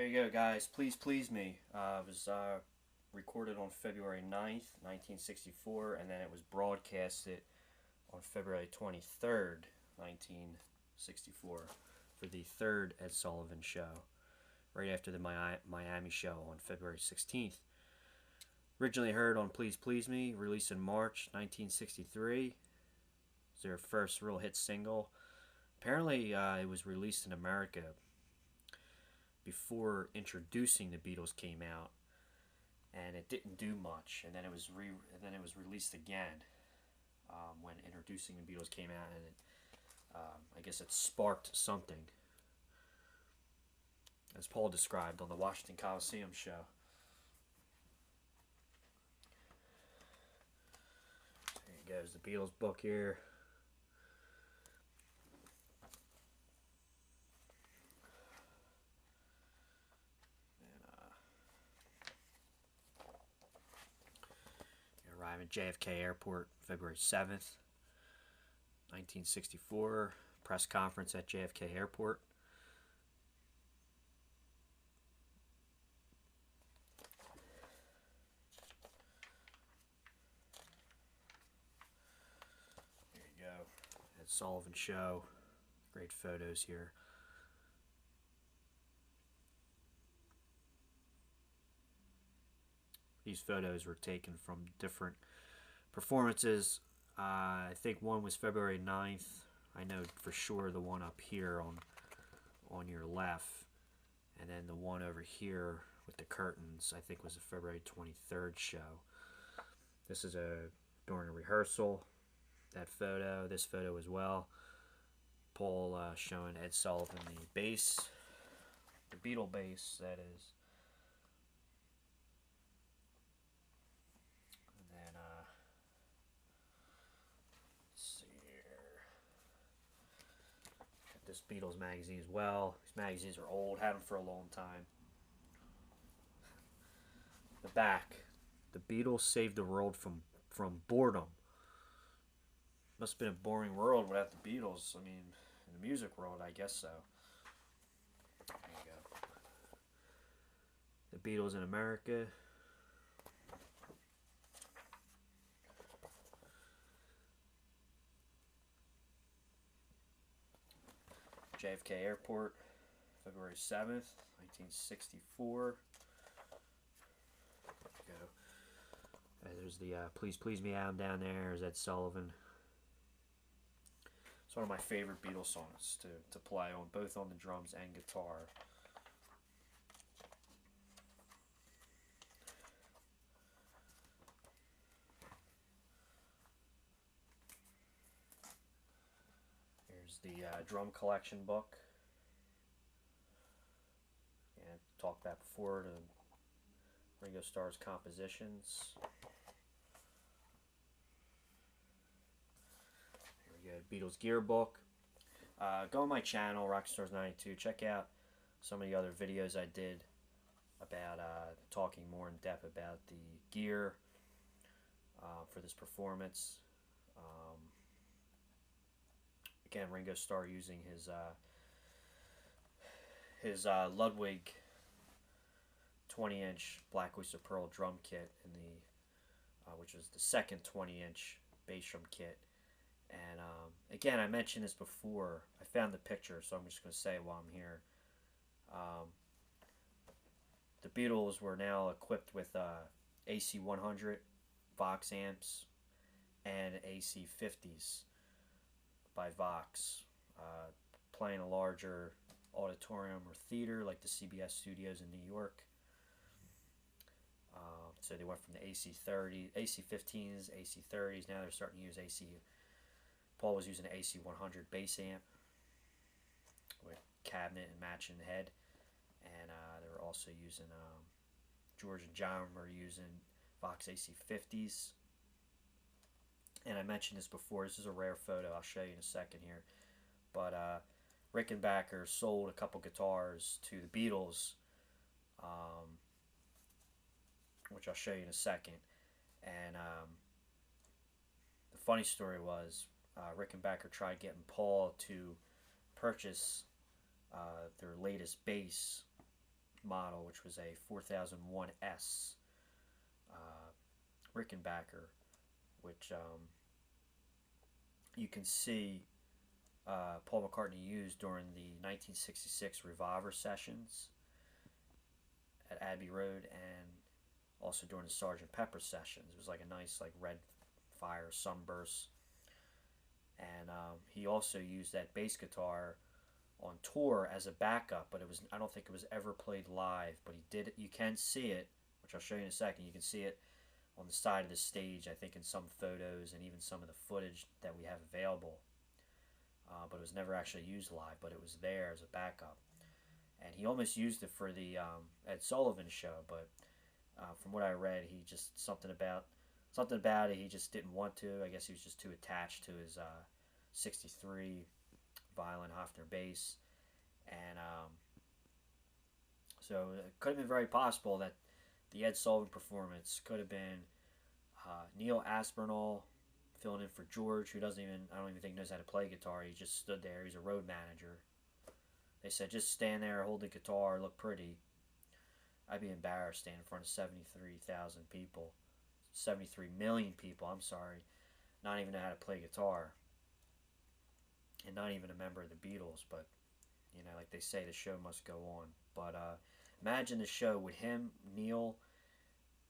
There you go, guys. Please Please Me. It was recorded on February 9th, 1964, and then it was broadcasted on February 23rd, 1964, for the third Ed Sullivan show, right after the Miami show on February 16th. Originally heard on Please Please Me, released in March 1963. It's their first real hit single. Apparently, it was released in America before Introducing the Beatles came out, and it didn't do much. And then it was released again when Introducing the Beatles came out, and I guess it sparked something, as Paul described on the Washington Coliseum show. There goes the Beatles book here. Arrived at JFK Airport February 7th, 1964. Press conference at JFK Airport. There you go. Ed Sullivan show. Great photos here. These photos were taken from different performances. I think one was February 9th. I know for sure the one up here on your left. And then the one over here with the curtains, I think was a February 23rd show. This is during a rehearsal, that photo, this photo as well. Paul showing Ed Sullivan the bass, the Beatle bass, that is. And then, let's see here. Got this Beatles magazine as well. These magazines are old, had them for a long time. The back. The Beatles saved the world from boredom. Must have been a boring world without the Beatles. I mean, in the music world, I guess so. There you go. The Beatles in America. JFK Airport, February 7th, 1964. There you go. There's the Please Please Me album down there. There's Ed Sullivan. It's one of my favorite Beatles songs to play on, both on the drums and guitar. Here's the drum collection book. And talked about before, the Ringo Starr's compositions. Here we go, Beatles gear book. Go on my channel, Rockstars92. Check out some of the other videos I did about talking more in depth about the gear for this performance. Again, Ringo Starr using his Ludwig 20-inch Black Oyster Pearl drum kit in the which was the second 20-inch bass drum kit. And again, I mentioned this before. I found the picture, so I'm just going to say it while I'm here. The Beatles were now equipped with AC-100 Vox amps and AC-50s by Vox, playing a larger auditorium or theater like the CBS Studios in New York. So they went from the AC-30, AC-15s, AC-30s. Now they're starting to use AC. Paul was using an AC-100 bass amp with cabinet and matching head, and they were also using George and John were using Vox AC-50s. And I mentioned this before. This is a rare photo. I'll show you in a second here. But Rickenbacker sold a couple guitars to the Beatles, which I'll show you in a second. And the funny story was Rickenbacker tried getting Paul to purchase their latest bass model, which was a 4001S Rickenbacker, which you can see Paul McCartney used during the 1966 Revolver sessions at Abbey Road, and also during the Sgt. Pepper sessions. It was like a nice like red fire sunburst. And he also used that bass guitar on tour as a backup, but I don't think it was ever played live, but he did it. You can see it, which I'll show you in a second. You can see it on the side of the stage, I think, in some photos and even some of the footage that we have available. But it was never actually used live, but it was there as a backup. And he almost used it for the Ed Sullivan show, but from what I read, he just something about it. He just didn't want to. I guess he was just too attached to his '63 violin Hofner bass, and so it could have been very possible that the Ed Sullivan performance could have been Neil Aspinall filling in for George, who I don't even think knows how to play guitar. He just stood there. He's a road manager. They said, just stand there, hold the guitar, look pretty. I'd be embarrassed standing in front of 73,000 people. 73 million people, I'm sorry. Not even know how to play guitar. And not even a member of the Beatles. But, you know, like they say, the show must go on. But imagine the show with him, Neil,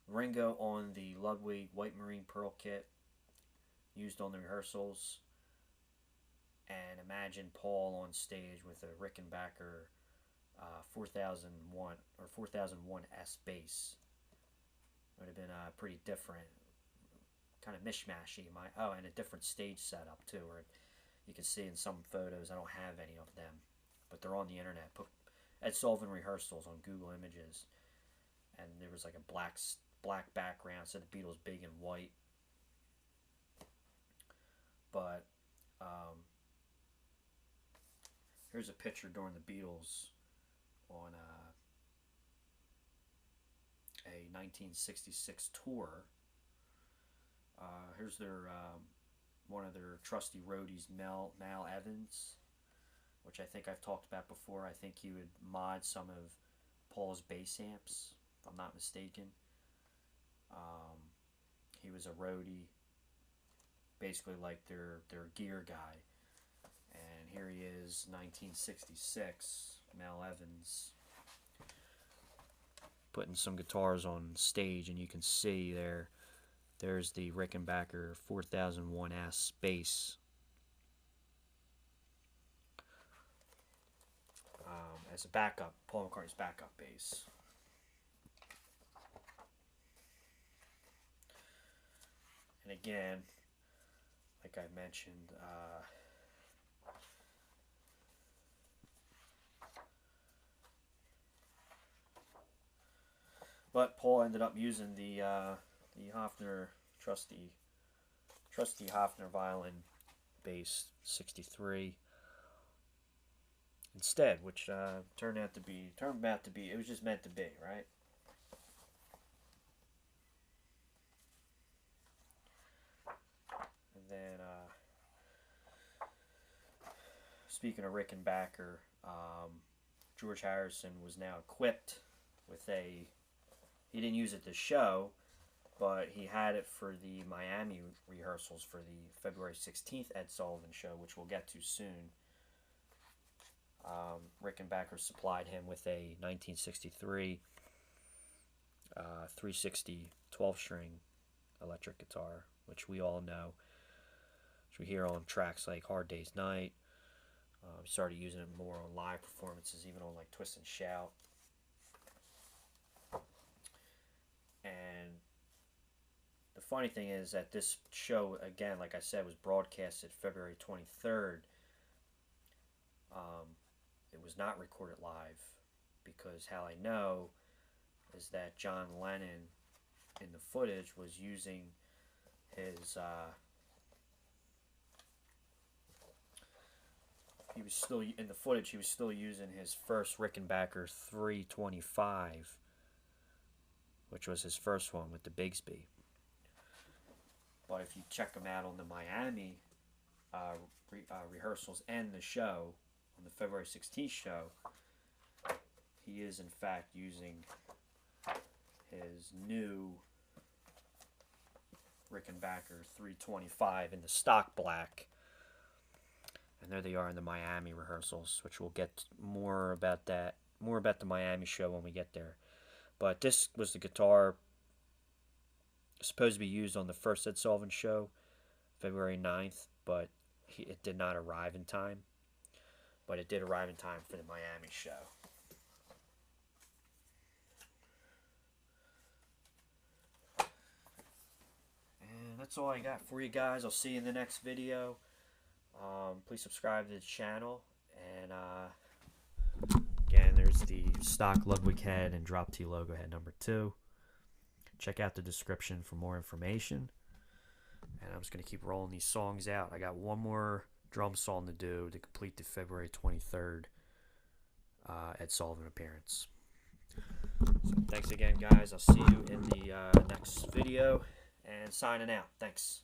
Ringo on the Ludwig White Marine Pearl kit used on the rehearsals. And imagine Paul on stage with a Rickenbacker 4001 or 4001S bass. It would have been pretty different, kind of mishmashy. And a different stage setup too, where you can see in some photos. I don't have any of them, but they're on the internet. Put Ed Sullivan rehearsals on Google Images, and there was like a black background, so the Beatles big and white. But here's a picture during the Beatles on a 1966 tour. Here's their one of their trusty roadies, Mal Evans, which I think I've talked about before. I think he would mod some of Paul's bass amps, if I'm not mistaken. He was a roadie, basically like their gear guy. And here he is, 1966, Mal Evans, putting some guitars on stage, and you can see there's the Rickenbacker 4001S bass as a backup, Paul McCartney's backup bass. And again, like I mentioned, but Paul ended up using the Hofner trusty Hofner violin bass 63 instead, which turned out to be it was just meant to be, right? And then speaking of Rickenbacker, George Harrison was now equipped with he didn't use it to show, but he had it for the Miami rehearsals for the February 16th Ed Sullivan show, which we'll get to soon. Rickenbacker supplied him with a 1963 360 12-string electric guitar, which we all know, which we hear on tracks like Hard Day's Night. We started using it more on live performances, even on like Twist and Shout. And the funny thing is that this show, again, like I said, was broadcasted February 23rd. It was not recorded live, because how I know is that John Lennon in the footage was using his he was still using his first Rickenbacker 325, which was his first one with the Bigsby. But if you check him out on the Miami rehearsals and the show, on the February 16th show, he is in fact using his new Rickenbacker 325 in the stock black. And there they are in the Miami rehearsals, which we'll get more about the Miami show when we get there. But this was the guitar supposed to be used on the first Ed Sullivan show, February 9th, but it did not arrive in time. But it did arrive in time for the Miami show. And that's all I got for you guys. I'll see you in the next video. Please subscribe to the channel. And again, there's the stock Ludwig head and drop T logo head number 2. Check out the description for more information. And I'm just going to keep rolling these songs out. I got one more drum song to do to complete the February 23rd Ed Sullivan appearance. So thanks again, guys. I'll see you in the next video. And signing out. Thanks.